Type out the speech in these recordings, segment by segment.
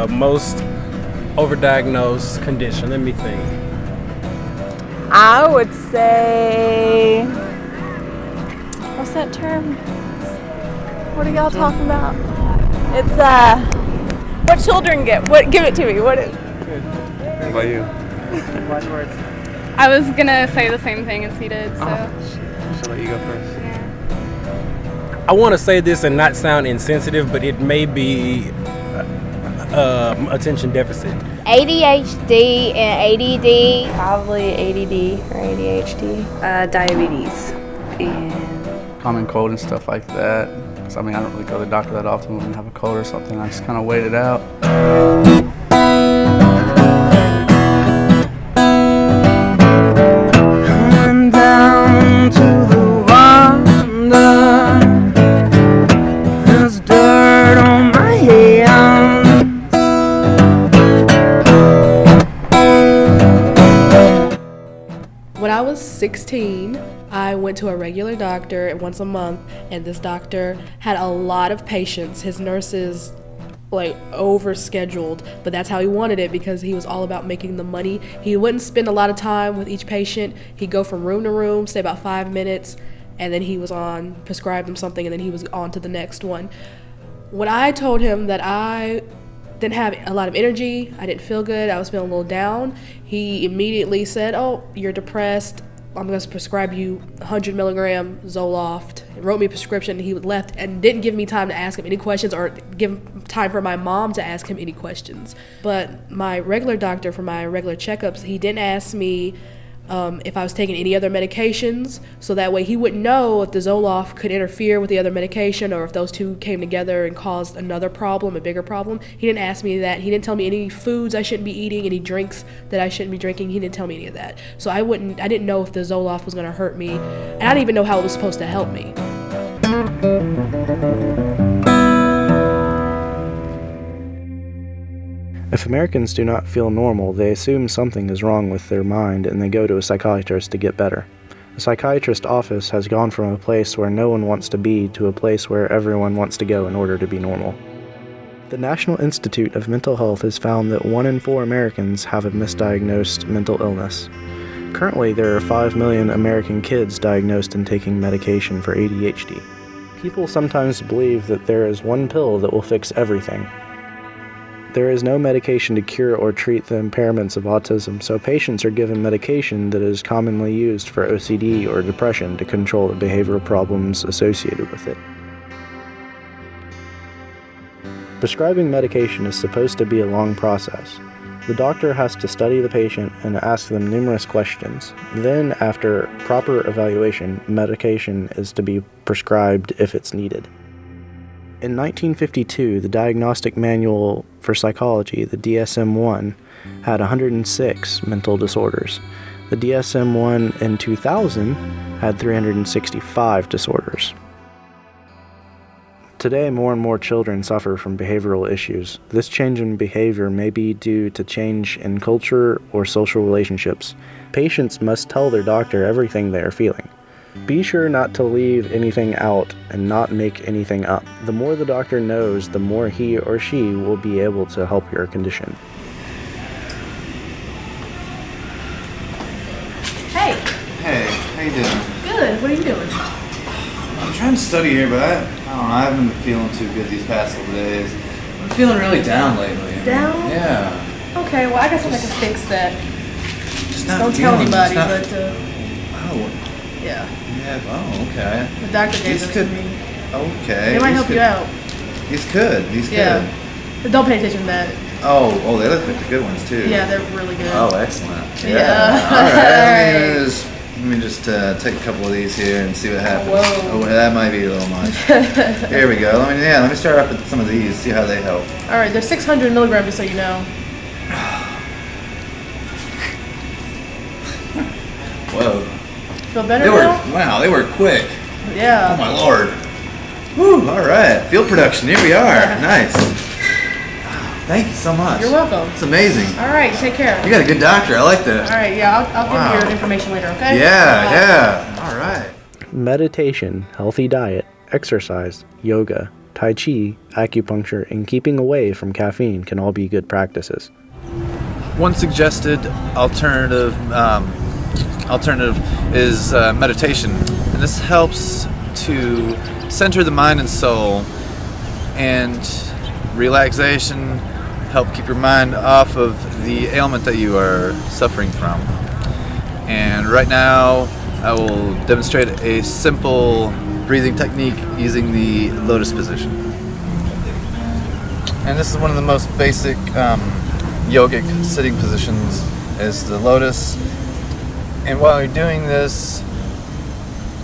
most overdiagnosed condition? Let me think. I would say, what's that term? What are y'all talking about? It's what children get. What? Give it to me. What is? What about you? Last words. I was gonna say the same thing as he did, so. So let you go first. Yeah. I want to say this and not sound insensitive, but it may be attention deficit. ADHD and ADD. Probably ADD or ADHD. Diabetes and Common cold and stuff like that. 'Cause, I mean, I don't really go to the doctor that often when I have a cold or something. I just kind of wait it out. Coming down to the water, there's dirt on my hands. when I was 16, I went to a regular doctor once a month, and this doctor had a lot of patients. His nurses like overscheduled, but that's how he wanted it because he was all about making the money. He wouldn't spend a lot of time with each patient. He'd go from room to room, stay about 5 minutes, and then he was on, prescribe them something, and then he was on to the next one. When I told him that I didn't have a lot of energy, I didn't feel good, I was feeling a little down, he immediately said, "Oh, you're depressed. I'm going to prescribe you 100 milligram Zoloft." He wrote me a prescription, and he left and didn't give me time to ask him any questions or give time for my mom to ask him any questions. But my regular doctor for my regular checkups, he didn't ask me if I was taking any other medications, so that way he wouldn't know if the Zoloft could interfere with the other medication or if those two came together and caused another problem, a bigger problem. He didn't ask me that. He didn't tell me any foods I shouldn't be eating, any drinks that I shouldn't be drinking. He didn't tell me any of that. So I didn't know if the Zoloft was going to hurt me, and I didn't even know how it was supposed to help me. If Americans do not feel normal, they assume something is wrong with their mind and they go to a psychiatrist to get better. The psychiatrist's office has gone from a place where no one wants to be to a place where everyone wants to go in order to be normal. The National Institute of Mental Health has found that 1 in 4 Americans have a misdiagnosed mental illness. Currently, there are 5 million American kids diagnosed and taking medication for ADHD. People sometimes believe that there is one pill that will fix everything. There is no medication to cure or treat the impairments of autism, so patients are given medication that is commonly used for OCD or depression to control the behavioral problems associated with it. Prescribing medication is supposed to be a long process. The doctor has to study the patient and ask them numerous questions. Then, after proper evaluation, medication is to be prescribed if it's needed. In 1952, the Diagnostic Manual for Psychology, the DSM-1, had 106 mental disorders. The DSM-1 in 2000 had 365 disorders. Today, more and more children suffer from behavioral issues. This change in behavior may be due to change in culture or social relationships. Patients must tell their doctor everything they are feeling. Be sure not to leave anything out and not make anything up. The more the doctor knows, the more he or she will be able to help your condition. Hey. Hey, how you doing? Good. What are you doing? I'm trying to study here, but I don't know, I haven't been feeling too good these past couple days. I've been feeling really down lately. Down? Yeah. Okay, well, I guess I can fix that. Just Don't tell anybody, but Oh. yeah. Yeah, oh, okay. The doctor gave These this could, to me. okay. They might help you out. These could, Yeah. But don't pay attention to that. Oh, they look like the good ones too. Yeah, they're really good. Oh, excellent. Yeah. Alright, let me just take a couple of these here and see what happens. Whoa. Oh, that might be a little much. Here we go. Let me start off with some of these, see how they help. Alright, they're 600 milligrams, just so you know. Whoa. Feel better now? Wow, they were quick. Yeah. Oh my lord. Whew, alright. Field production, here we are. Nice. Thank you so much. You're welcome. It's amazing. Alright, take care. You got a good doctor, I like that. Alright, yeah, I'll give you your information later, okay? Yeah. Alright. Meditation, healthy diet, exercise, yoga, Tai Chi, acupuncture, and keeping away from caffeine can all be good practices. One suggested alternative is meditation, and this helps to center the mind and soul, and relaxation help keep your mind off of the ailment that you are suffering from. And right now I will demonstrate a simple breathing technique using the lotus position. And this is one of the most basic yogic sitting positions, is the lotus. And while you're doing this,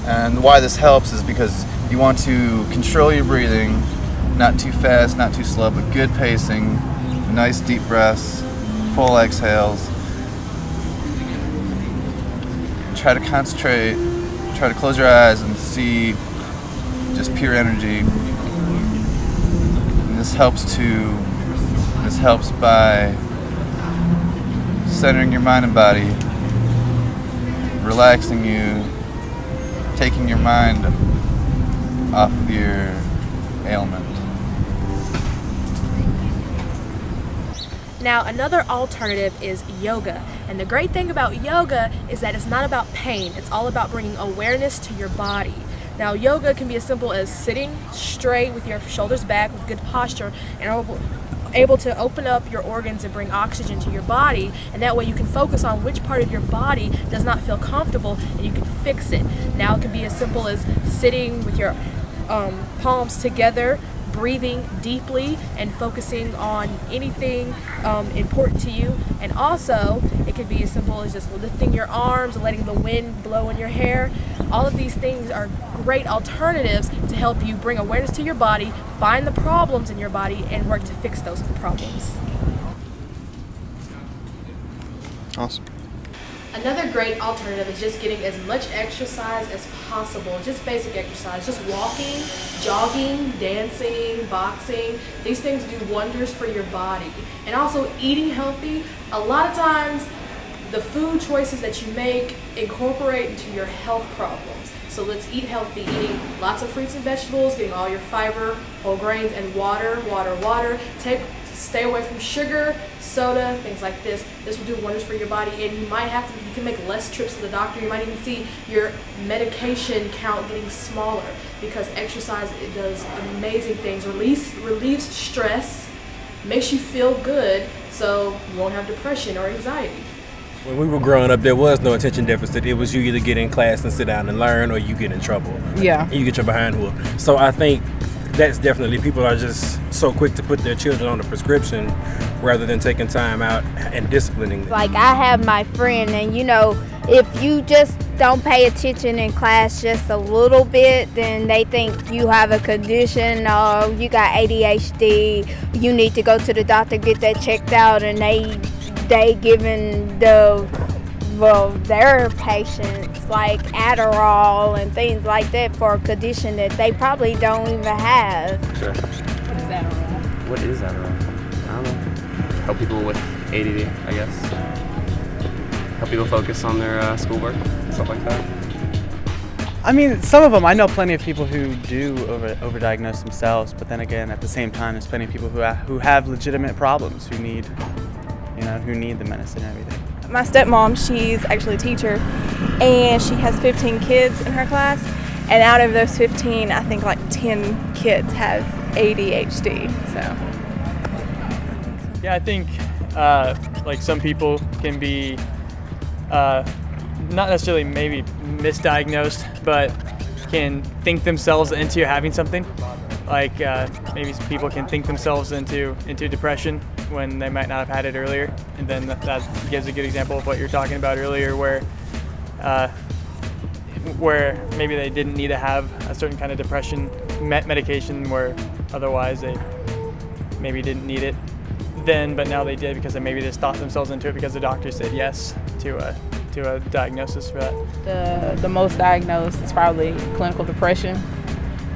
and why this helps is because you want to control your breathing, not too fast, not too slow, but good pacing, nice deep breaths, full exhales. Try to concentrate, try to close your eyes and see just pure energy. And this helps by centering your mind and body, relaxing you, taking your mind off of your ailment. Now, another alternative is yoga. And the great thing about yoga is that it's not about pain. It's all about bringing awareness to your body. Now, yoga can be as simple as sitting straight with your shoulders back with good posture and able to open up your organs and bring oxygen to your body, and that way you can focus on which part of your body does not feel comfortable and you can fix it. Now it can be as simple as sitting with your palms together, breathing deeply and focusing on anything important to you. And also it could be as simple as just lifting your arms and letting the wind blow in your hair. All of these things are great alternatives to help you bring awareness to your body, find the problems in your body, and work to fix those problems. Awesome. Another great alternative is just getting as much exercise as possible, just basic exercise, just walking, jogging, dancing, boxing. These things do wonders for your body. And also eating healthy. A lot of times the food choices that you make incorporate into your health problems. So let's eat healthy, eating lots of fruits and vegetables, getting all your fiber, whole grains, and water. Stay away from sugar, soda, things like this. This will do wonders for your body, and you can make less trips to the doctor. You might even see your medication count getting smaller because exercise, it does amazing things. Relieves stress, makes you feel good, so you won't have depression or anxiety. When we were growing up, there was no attention deficit. It was you either get in class and sit down and learn, or you get in trouble. Yeah. And you get your behind whooped. So I think that's definitely, people are just so quick to put their children on a prescription rather than taking time out and disciplining them. Like, I have my friend, and you know, if you just don't pay attention in class just a little bit, then they think you have a condition, or you got ADHD, you need to go to the doctor, get that checked out, and they giving their patients like Adderall and things like that for a condition that they probably don't even have. Sure. What is Adderall? What is Adderall? I don't know. Help people with ADD, I guess. Help people focus on their schoolwork, stuff like that. I mean, some of them, I know plenty of people who do overdiagnose themselves, but then again, at the same time, there's plenty of people who have legitimate problems, who need the medicine and everything. My stepmom, she's actually a teacher, and she has 15 kids in her class, and out of those 15, I think like 10 kids have ADHD, so. Yeah, I think like some people can be not necessarily maybe misdiagnosed, but can think themselves into having something. Like maybe people can think themselves into depression when they might not have had it earlier, and then that gives a good example of what you're talking about earlier, where maybe they didn't need to have a certain kind of depression medication, where otherwise they maybe didn't need it then, but now they did because they maybe just thought themselves into it because the doctor said yes to a diagnosis for that. The most diagnosed is probably clinical depression,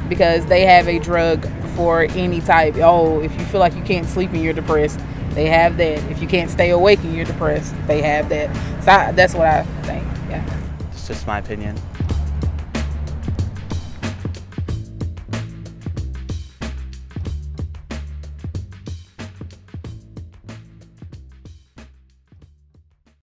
because they have a drug for any type. Oh, if you feel like you can't sleep and you're depressed, they have that. If you can't stay awake and you're depressed, they have that. So that's what I think, yeah. It's just my opinion.